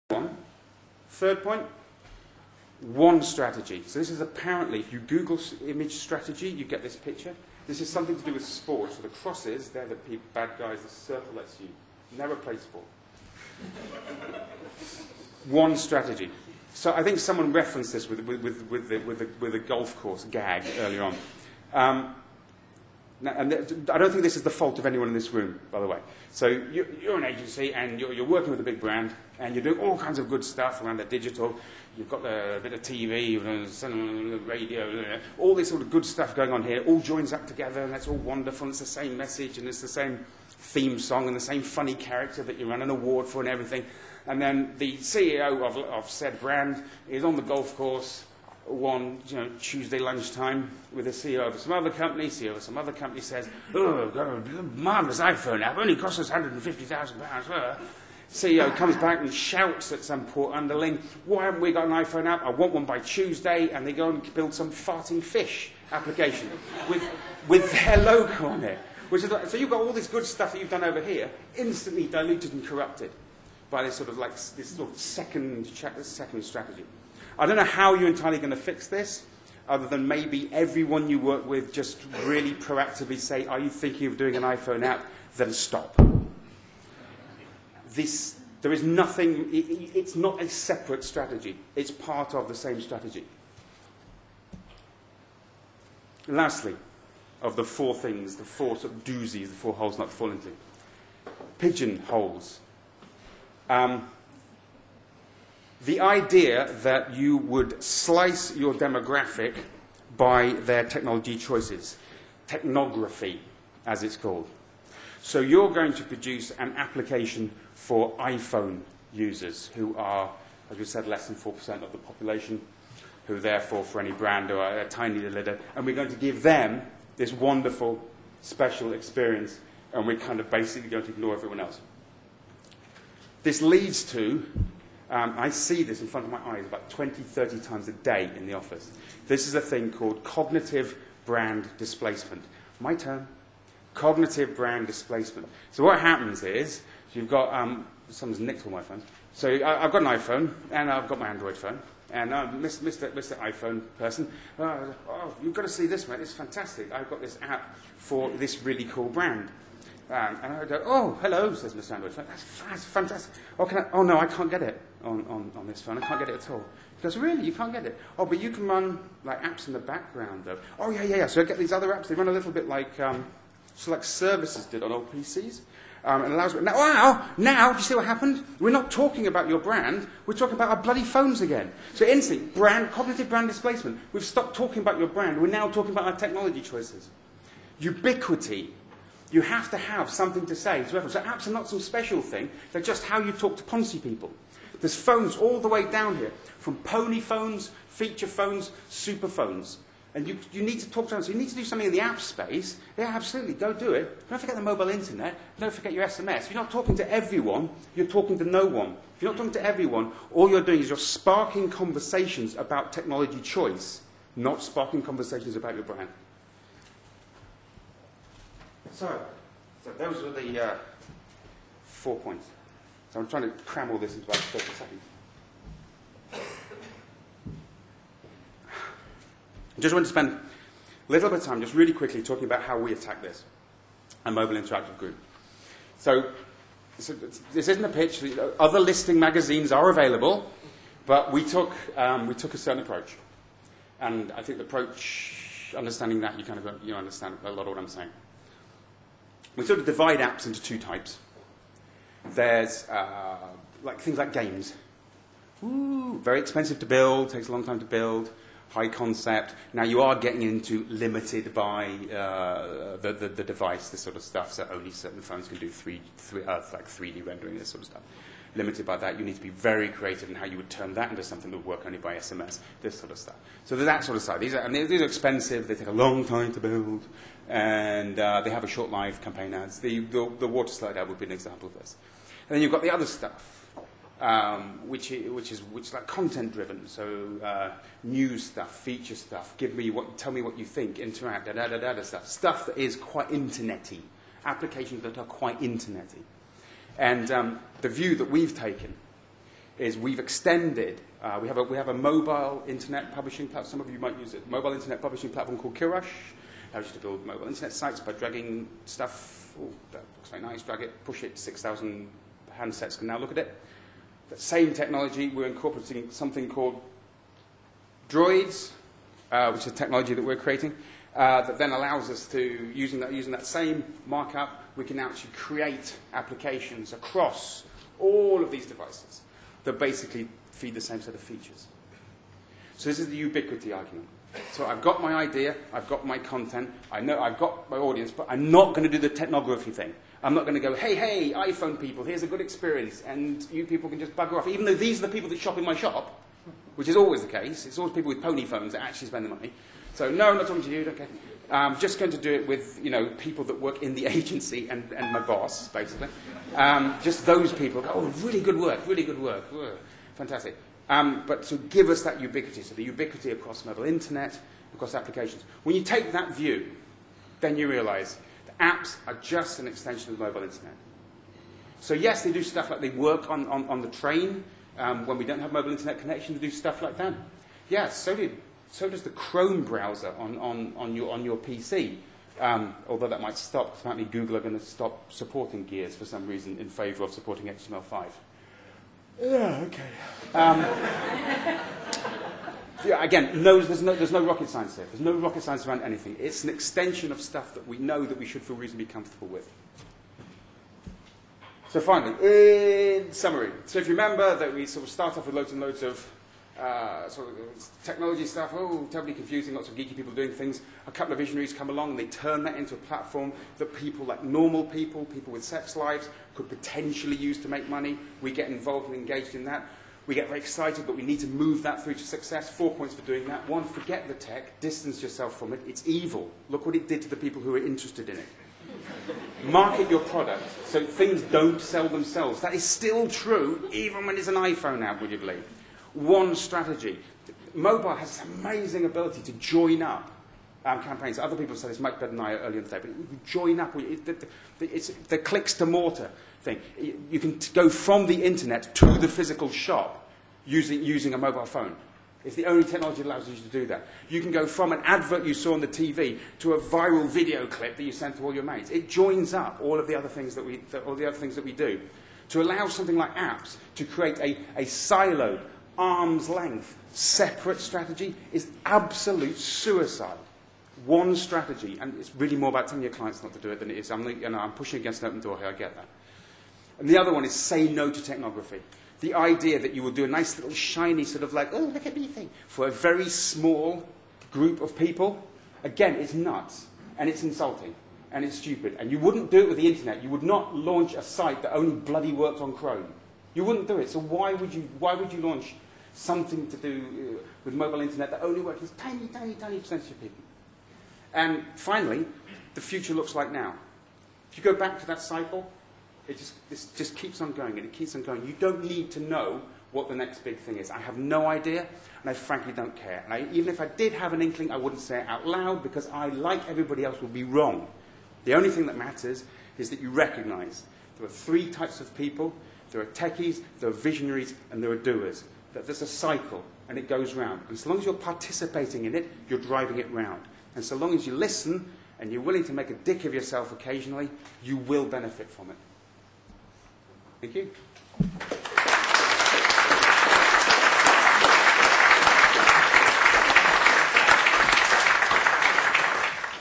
one. Third point, one strategy. So this is apparently, if you Google image strategy, you get this picture. This is something to do with sport. So the crosses, they're the bad guys. The circle lets you never play sport. One strategy. So I think someone referenced this with the golf course gag earlier on. And I don't think this is the fault of anyone in this room, by the way. So you're an agency and you're working with a big brand and you're doing all kinds of good stuff around the digital. You've got a bit of TV, radio, all this sort of good stuff going on here. All joins up together and that's all wonderful. And it's the same message and it's the same theme song and the same funny character that you run an award for and everything. And then the CEO of said brand is on the golf course one Tuesday lunchtime with the CEO of some other company. CEO of some other company says, "Oh, got a marvellous iPhone app, only costs us £150,000. CEO comes back and shouts at some poor underling, "Why haven't we got an iPhone app? I want one by Tuesday." And they go and build some farting fish application with their logo on it. So you've got all this good stuff that you've done over here, instantly diluted and corrupted by this sort of second strategy. I don't know how you're entirely going to fix this, other than maybe everyone you work with just really proactively say, "Are you thinking of doing an iPhone app? Then stop." There is nothing, it's not a separate strategy. It's part of the same strategy. Lastly, of the four things, the four sort of doozies, the four holes not to fall into. Pigeonholes. The idea that you would slice your demographic by their technology choices. Technography, as it's called. So you're going to produce an application for iPhone users who are, as we said, less than 4% of the population, who therefore for any brand are a tiny little, and we're going to give them this wonderful, special experience, and we're kind of basically going to ignore everyone else. This leads to, I see this in front of my eyes about 20, 30 times a day in the office. This is a thing called cognitive brand displacement. My term. Cognitive brand displacement. So what happens is, you've got, someone's nicked all my phones. So I've got an iPhone, and I've got my Android phone. And Mr. iPhone person, "Oh, you've got to see this, mate. It's fantastic. I've got this app for this really cool brand." And I go, "Oh, hello," says Mr. Android phone. That's fantastic. Oh, no, I can't get it on this phone. I can't get it at all." He goes, "Really? You can't get it?" "Oh, but you can run like apps in the background, though." "Oh, yeah. So I get these other apps. They run a little bit like services did on old PCs. It allows me. Now, do you see what happened? We're not talking about your brand. We're talking about our bloody phones again. So instantly, cognitive brand displacement. We've stopped talking about your brand. We're now talking about our technology choices. Ubiquity. You have to have something to say to everyone. So apps are not some special thing. They're just how you talk to Ponzi people. There's phones all the way down here, from pony phones, feature phones, super phones. And you need to talk to them. So you need to do something in the app space. Yeah, absolutely. Go do it. Don't forget the mobile internet. Don't forget your SMS. If you're not talking to everyone, you're talking to no one. If you're not talking to everyone, all you're doing is you're sparking conversations about technology choice, not sparking conversations about your brand. So those were the 4 points. So I'm trying to cram all this into about 30 seconds. I just want to spend a little bit of time just really quickly talking about how we attack this at Mobile Interactive Group. So this isn't a pitch. Other listing magazines are available, but we took a certain approach. And I think the approach, understanding that, you understand a lot of what I'm saying. We sort of divide apps into two types. There's things like games. Ooh, very expensive to build, takes a long time to build. High concept. Now you are getting into limited by the device, this sort of stuff. So only certain phones can do 3D rendering, this sort of stuff. Limited by that. You need to be very creative in how you would turn that into something that would work only by SMS. This sort of stuff. So there's that sort of side. These are expensive. They take a long time to build, and they have a short life. Campaign ads. The water slide ad would be an example of this. And then you've got the other stuff. Which is like content driven, so news stuff, feature stuff. Tell me what you think. Interact, stuff that is quite internety, applications that are quite internety. And the view that we've taken is we've extended, we have a mobile internet publishing platform. Some of you might use it. Mobile internet publishing platform called Kirush. I used to build mobile internet sites by dragging stuff. Oh, that looks very nice. Drag it, push it. 6,000 handsets can now look at it. That same technology, we're incorporating something called Droids, which is technology that we're creating, that then allows us to, using that same markup, we can actually create applications across all of these devices that basically feed the same set of features. So this is the ubiquity argument. So I've got my idea, I've got my content, I know I've got my audience, but I'm not going to do the technography thing. I'm not going to go, hey, iPhone people, here's a good experience, and you people can just bugger off, even though these are the people that shop in my shop, which is always the case. It's always people with pony phones that actually spend the money. So no, I'm not talking to you, okay. I'm just going to do it with, people that work in the agency and my boss, basically. Just those people go, oh, really good work, whoa, fantastic. But to give us that ubiquity, so the ubiquity across mobile internet, across applications. When you take that view, then you realize that apps are just an extension of the mobile internet. So yes, they do stuff like they work on the train. When we don't have mobile internet connection, they do stuff like that. Yeah, so does the Chrome browser on your PC. Although that might stop. Apparently Google are going to stop supporting Gears for some reason in favor of supporting HTML5. Yeah, okay. Yeah, again, there's no rocket science here. There's no rocket science around anything. It's an extension of stuff that we know that we should feel reasonably comfortable with. So finally, in summary, so if you remember that we sort of start off with loads and loads of sort of technology stuff, terribly confusing, lots of geeky people doing things. A couple of visionaries come along and they turn that into a platform that people like normal people with sex lives, could potentially use to make money. We get involved and engaged in that. We get very excited, but we need to move that through to success. 4 points for doing that. 1, forget the tech, distance yourself from it. It's evil. Look what it did to the people who are interested in it. Market your product so things don't sell themselves. That is still true, even when it's an iPhone app, would you believe? 1 strategy. Mobile has this amazing ability to join up campaigns. Other people said this much better than I earlier in the day, but you join up. It's the clicks to mortar thing. You can go from the internet to the physical shop using a mobile phone. It's the only technology that allows you to do that. You can go from an advert you saw on the TV to a viral video clip that you send to all your mates. It joins up all of the other things that we do. To allow something like apps to create a siloed, arm's length, separate strategy is absolute suicide. 1 strategy, and it's really more about telling your clients not to do it than it is. I'm pushing against an open door here, I get that. And the other one is say no to technography. The idea that you will do a nice little shiny sort of like, oh, look at me thing, for a very small group of people, again, it's nuts, and it's insulting, and it's stupid. And you wouldn't do it with the internet. You would not launch a site that only bloody worked on Chrome. You wouldn't do it. So why would you launch something to do with mobile internet that only works with tiny, tiny, tiny percentage of people? And finally, the future looks like now. If you go back to that cycle, this just keeps on going, and it keeps on going. You don't need to know what the next big thing is. I have no idea, and I frankly don't care. And even if I did have an inkling, I wouldn't say it out loud, because I, like everybody else, will be wrong. The only thing that matters is that you recognize there are 3 types of people. There are techies, there are visionaries, and there are doers. That there's a cycle, and it goes round. And so long as you're participating in it, you're driving it round. And so long as you listen, and you're willing to make a dick of yourself occasionally, you will benefit from it. Thank you.